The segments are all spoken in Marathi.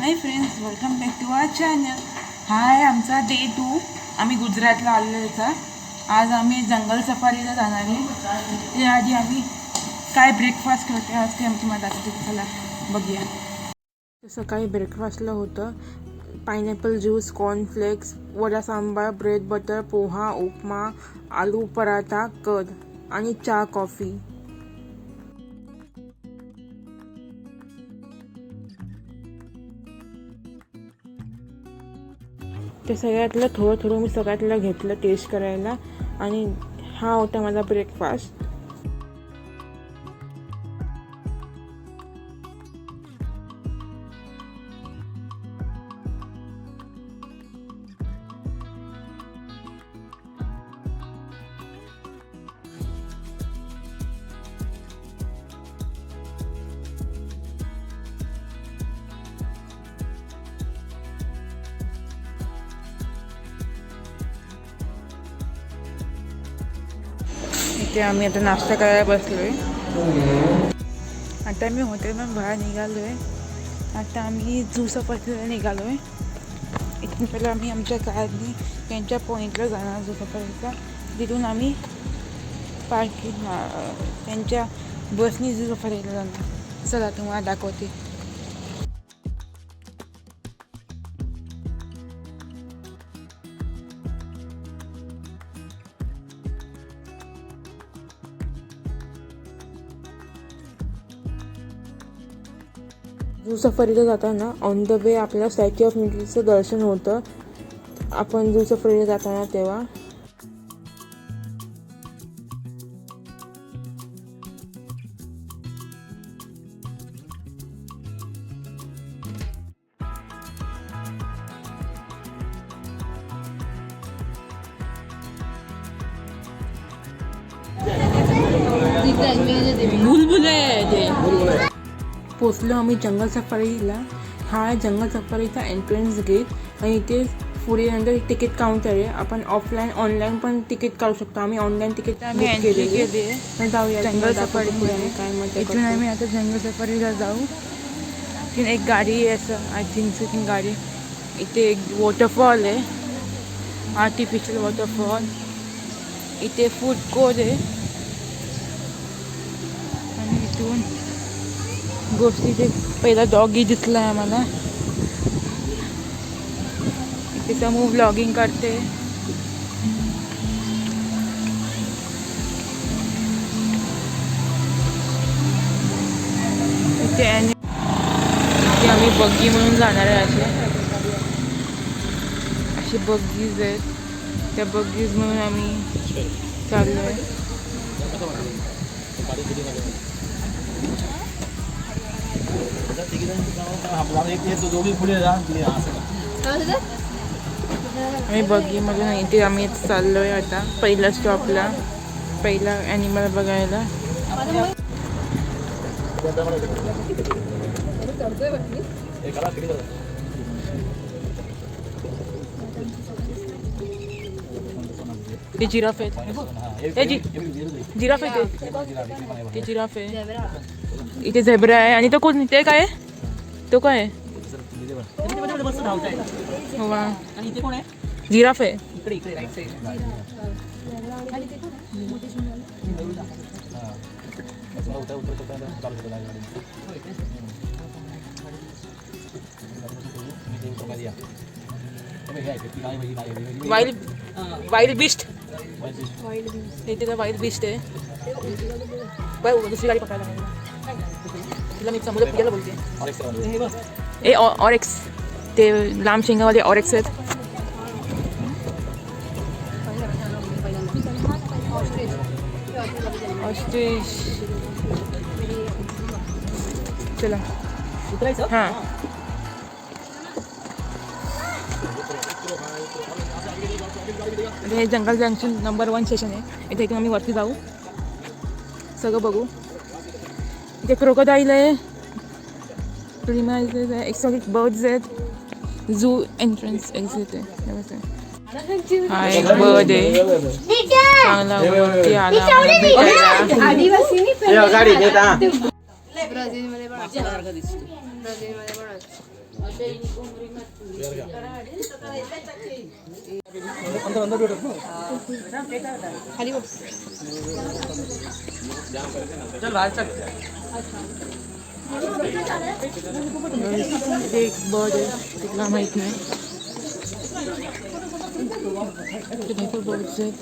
High friends, welcome back to our channel. Hi आमचा डे 2. आम्ही गुजरातला आलेलो. आज आम्ही जंगल सफारीला जाणार आहे. त्याआधी आम्ही काय ब्रेकफास्ट करते आज ते आम्ही तुम्हाला दाखवते. चला बघूया. सकाळी ब्रेकफास्टला होतं pineapple juice, cornflakes, vada sambar, bread butter, poha, upma, aloo paratha, कद आणि चहा कॉफी. ते सगळ्यातलं थोडं थोडं मी सगळ्यातलं घेतलं टेस्ट करायला आणि हा होता माझा ब्रेकफास्ट. इथे आम्ही आता नाश्ता करायला बसलोय. आता मी हॉटेलमधून बाहेर निघालोय. आता आम्ही झू सफारीला निघालोय. इथून पहिला आम्ही आमच्या कारनी त्यांच्या पॉईंटला जाणार झू सफारीचा. तिथून आम्ही पार्किंग त्यांच्या बसनी झू सफारीला जाणार. चला तुम्हाला दाखवते. झू सफारीला जाताना ऑन द वे आपल्याला स्टॅच्यू ऑफ युनिटीचं दर्शन होतं. आपण झू सफारीला जाताना तेव्हा पोचलो आम्ही जंगल सफारीला. हा आहे जंगल सफारीचा एंट्रन्स गेट आणि इथे पुढे नंतर तिकीट काउंटर आहे. आपण ऑफलाईन ऑनलाईन पण तिकीट काढू शकतो. आम्ही ऑनलाईन तिकीट केले. जाऊया जंगल सफारी. काय म्हणते इथून आम्ही आता जंगल सफारीला जाऊ. इथून एक गाडी आहे असं आय थिंक ती गाडी. इथे एक वॉटरफॉल आहे, आर्टिफिशियल वॉटरफॉल. इथे फूड कोर्ट आहे आणि इथून गोष्टी ते पहिला डॉगी दिसला आहे आम्हाला. इथे समूह व्लॉगिंग करते. इथे आम्ही बग्गी म्हणून जाणार आहे. असे बग्गीज आहेत. त्या बग्गीज म्हणून आम्ही चाललो आहे. आम्ही बग्गीमधून इथे आम्ही चाललोय आता पहिल्या स्टॉपला, पहिला ॲनिमल बघायला. ते जिराफ आहेत. जिराफ आहे ते जिराफ आहे. इथे झेब्रा आहे आणि तो कोण ते काय आहे? तो काय आहे? जिराफ आहे. Wild beast. इथे तर वाईल्ड बिस्ट आहे. दुसरी गाडी पकडायला तिला मी समुद्र पिकायला बोलते. ऑरेक्स, ते लांब शेंगावाले ऑरेक्स आहेत. ऑस्ट्रिच. चला हां. हे जंगल जंक्शन नंबर 1 स्टेशन आहे. इथे इथून आम्ही वरती जाऊ, सगळं बघू. इथे क्रोकोडाईल आहे, प्रिमाइज आहे, एक्सॉटिक बर्ड्स आहेत. झू एंट्रन्स एक्झिट आहे. हा एक बर्ड आहे चांगला वरती आला भेटायला. खाली बघ. एक बर्ड आहे तिला माहित नाही. ते भरपूर बर्ड्स आहेत.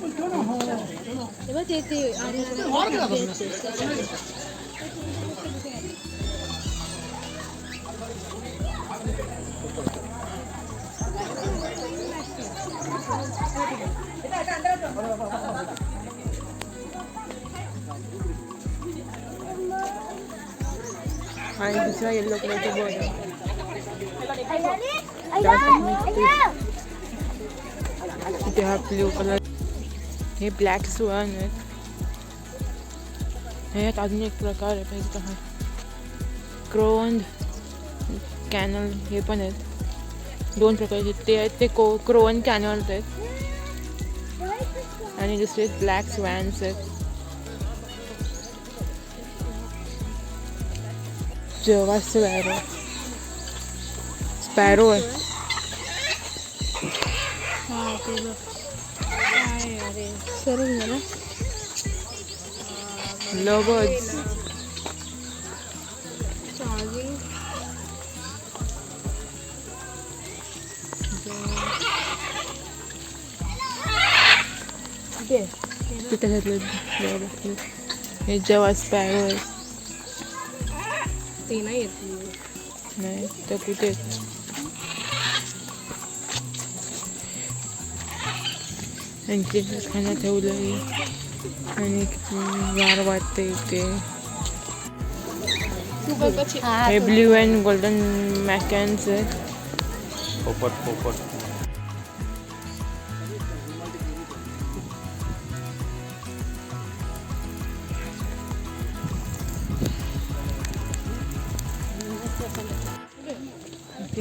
आणि दुसरा येल्लो कलरचा बर्ड आहे. इथे हा ब्ल्यू कलर. हे ब्लॅक स्वान आहेत. ह्यात अजून एक प्रकार आहे पाहिजे हा क्रोन कॅनल. हे पण आहेत. दोन प्रकारचे ते आहेत. ते क्रोन कॅनल आहेत आणि दुसरे ब्लॅक स्वॅन्स आहेत. जेव्हा स्पॅरो आहे. लव्हबर्ड्स. तिथे घातले हे जेव्हा स्पॅरो आहे. ते नाही येत नाही तर कुठे त्यांची खाना ठेवलं आहे आणि गार वाटते इथे. हे ब्ल्यू अँड गोल्डन मॅकॅन्स आहेत. पोपट पोपट.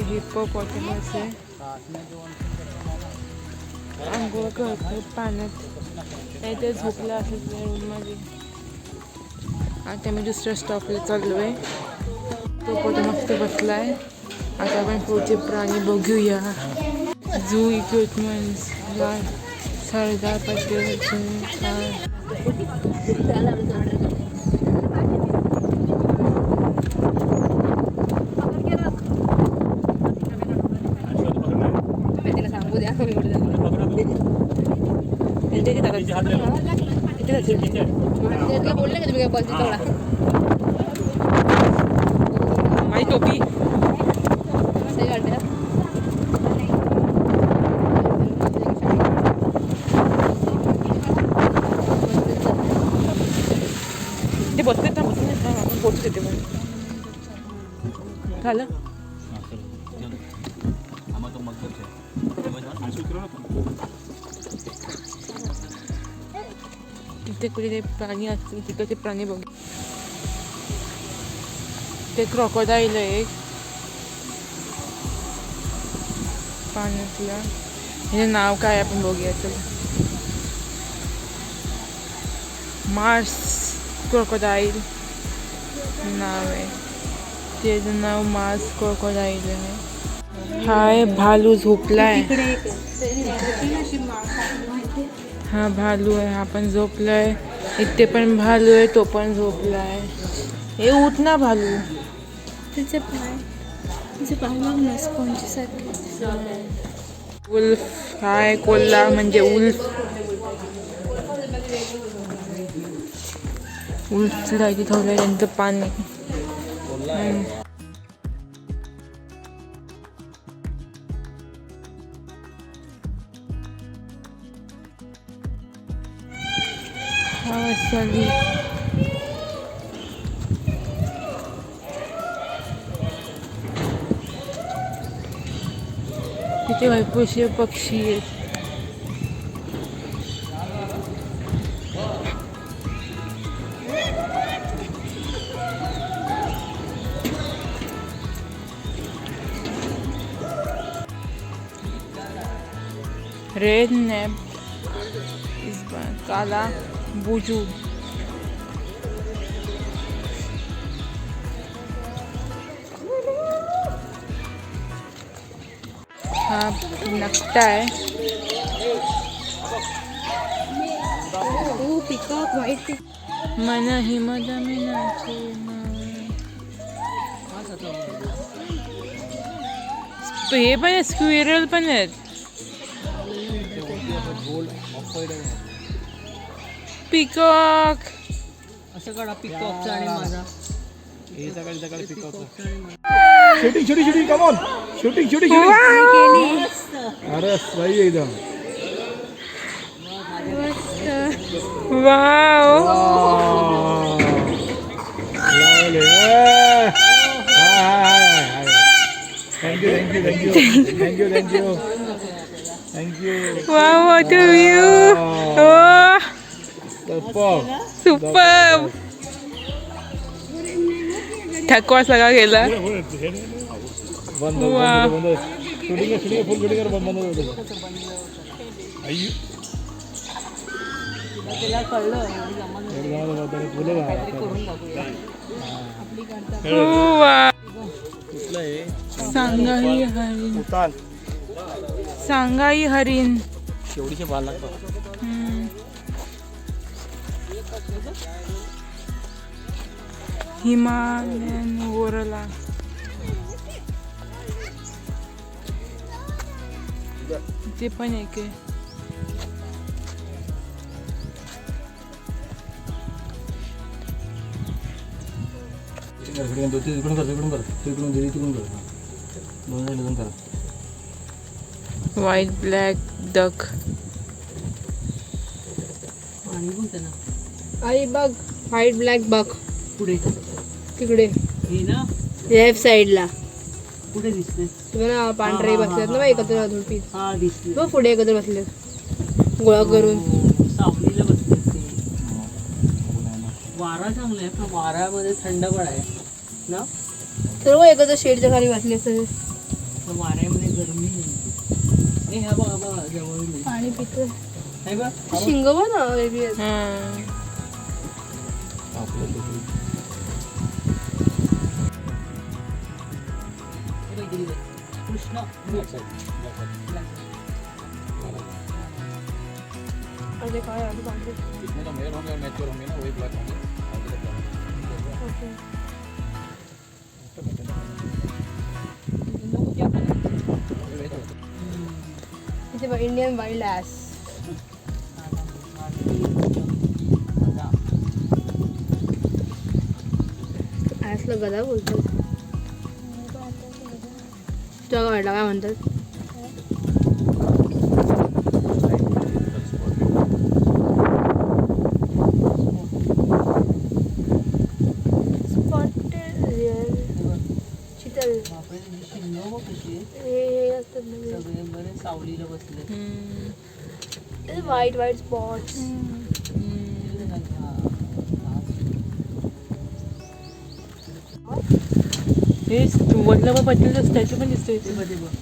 हिप्पोपॉटमस आहे. अंघोळ करतो पाण्यात. ते झोपलं असेल त्या रूममध्ये. आता मी दुसऱ्या स्टॉपला चाललो आहे. तो मस्त बसला आहे. आता आपण पुढचे प्राणी बघूया. Zoo equipments Sardar Patel. बोलले का तुम्ही काय बोलते तेवढा माझी टोपी सही वाटते. ते बसते ना बसते आपण पोचू देते म्हणून झालं. तिथे कुठे ते प्राणी असतील तिथे ते प्राणी बघ. ते क्रोकोडाईल आहे एक पाण्यातला. हे नाव काय आपण बघूया. चला मार्स क्रोकोडाईल नाव आहे. त्याचं नाव मार्स क्रोकोडाईल आहे. हा आहे भालू झोपलाय. हा भालू आहे. हा पण झोपलाय. इथे पण भालू आहे. तो पण झोपलाय. हे उठ ना भालू. त्याचे पाय बघ स्पॉन्जसारखे. उल्फ हा आहे. कोल्हा म्हणजे उल्फ. उल्फला इथे ठेवलंय त्यांचं पाणी. तिथे भरपूरसे पक्षी आहेत. रेड नेप इस बार काला बुजू. हा नकटा आहे. पिकॉक व्हाईट मन हिमदमिनाचे हे पण आहे, स्क्विरल पण आहेत. पिकॉक असं काढा पिकॉकचा आणि माझा. शूटिंग कम ऑन शूटिंग अरे सही एकदम. Wow wow what a view. Super. थकवा सगळा गेला. त्याला कळलं सांगाई हरिण. सांगाई हरिण. शेवटीचे बाल लागतात. हिमालयन गोरला. ते पण एक आहे. White black duck. आणि बोलते ना आई बघ व्हाईट ब्लॅक बघ पुढे तिकडे हे ना लेफ्ट साईडला कुठे दिसते. तुम्हाला पांढरे बसलेत ना एकत्र अजून पीस. हा दिसले. बघ पुढे एकत्र बसलेत गोळा करून. सावलीला बसले ते. वारा चांगला आहे पण वाऱ्यामध्ये थंड पण आहे ना. सर्व एकत्र शेडच्या खाली बसले सगळे. पण वाऱ्यामध्ये गरमी नाही. हे ह्या बघा बघा जवळ पाणी पितो. हे बघ शिंग बघ ना वेगळी आहेत. कृष्ण अरे काय आहे पांढरे. इथे बघ इंडियन वाईल्ड ॲस. ॲसला गदा बोलतात. तुला वाटलं काय म्हणतात. चितल हे असतात ना सगळे बरे सावलीला बसले. White white spots. हे वल्लभ पटेलचं स्टॅच्यू पण दिसतोय इथे. मध्ये बघ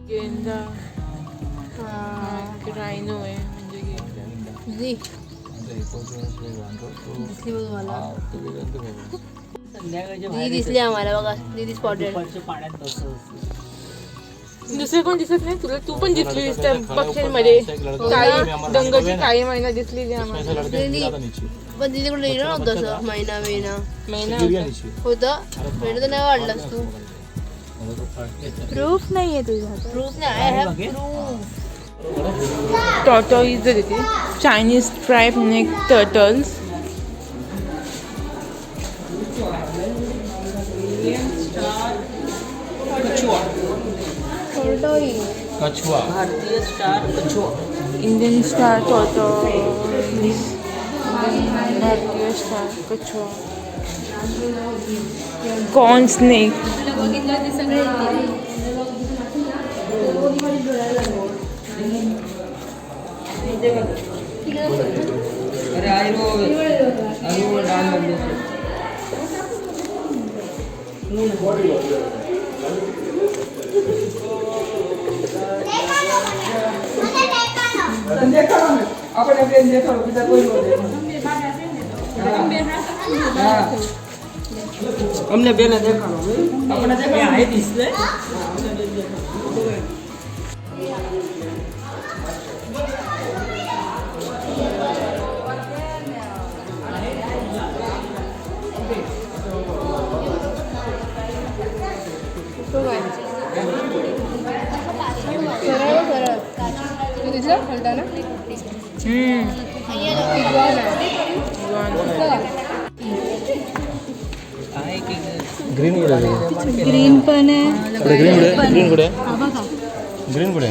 गेंदा. रायनो आहे म्हणजे गेंदा. दिसली बघ मला. संध्याकाळच्या ती दिसली आम्हाला बघा. दीदी स्पॉटेड. पाण्यात बसतो. दुसरे कोण दिसत नाही तुला. तू पण दिसलीस त्या पक्ष्यांमध्ये. काळी डंगरची काळी महिना दिसली आम्हाला. पण तिच्याकडे लिहिलं नव्हतं असं महिना महिना महिना होतं. महिना तर नाही वाढलास तू. प्रूफ नाही आहे तुझ्या. प्रूफ नाही. I have proof. टॉटॉईज तिथे. Chinese stripe neck turtles. कछुआ. भारतीय स्टार कछुआ. Indian star tortoise. भारतीय स्टार कछुआ. Corn snake. बघितलं ते सगळे अरे आई वो डाल बंदे અમને બેને દેખાડો આપણે દેખાડો આ ડિસ્પ્લે दिसलं फलताना ग्रीन कुठे ग्रीन पण आहे ग्रीन कुठे ग्रीन कुठे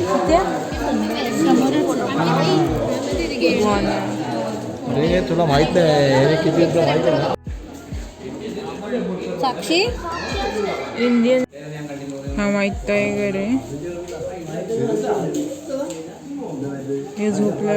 ग्रीन तुला माहित नाही हे किती तुला माहित आहे ना साक्षी इंडियन हा माहित आहे कडे हे झोपलं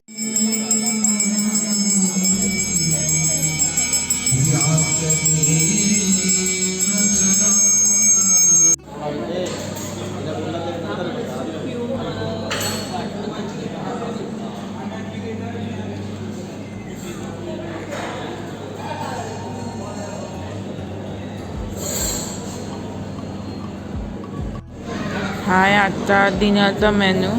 हाय आता डिनरचा मेनू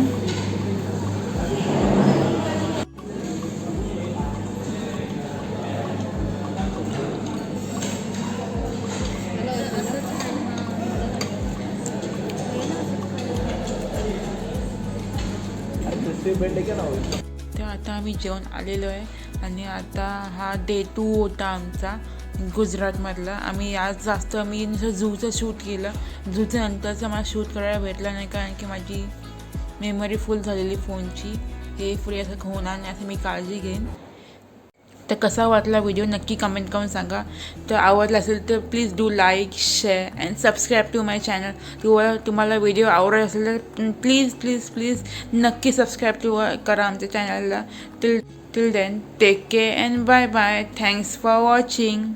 तर आता आम्ही जेवण आलेलो आहे आणि आता हा डे 2 होता आमचा गुजरातमधला. आम्ही आज जास्त आम्ही झूचं शूट केलं. झूचं नंतरचं मला शूट करायला भेटलं नाही कारण की माझी मेमरी फुल झालेली फोनची. हे पुढे असं होणार नाही असं मी काळजी घेईन. तर कसा वाटला व्हिडिओ नक्की कमेंट करून सांगा. तर आवडला असेल तर please do like share and subscribe to my channel. तुम्हाला व्हिडिओ आवडत असेल तर प्लीज प्लीज प्लीज नक्की सबस्क्राईब करा आमच्या चॅनलला. Till then take care and bye bye. Thanks for watching.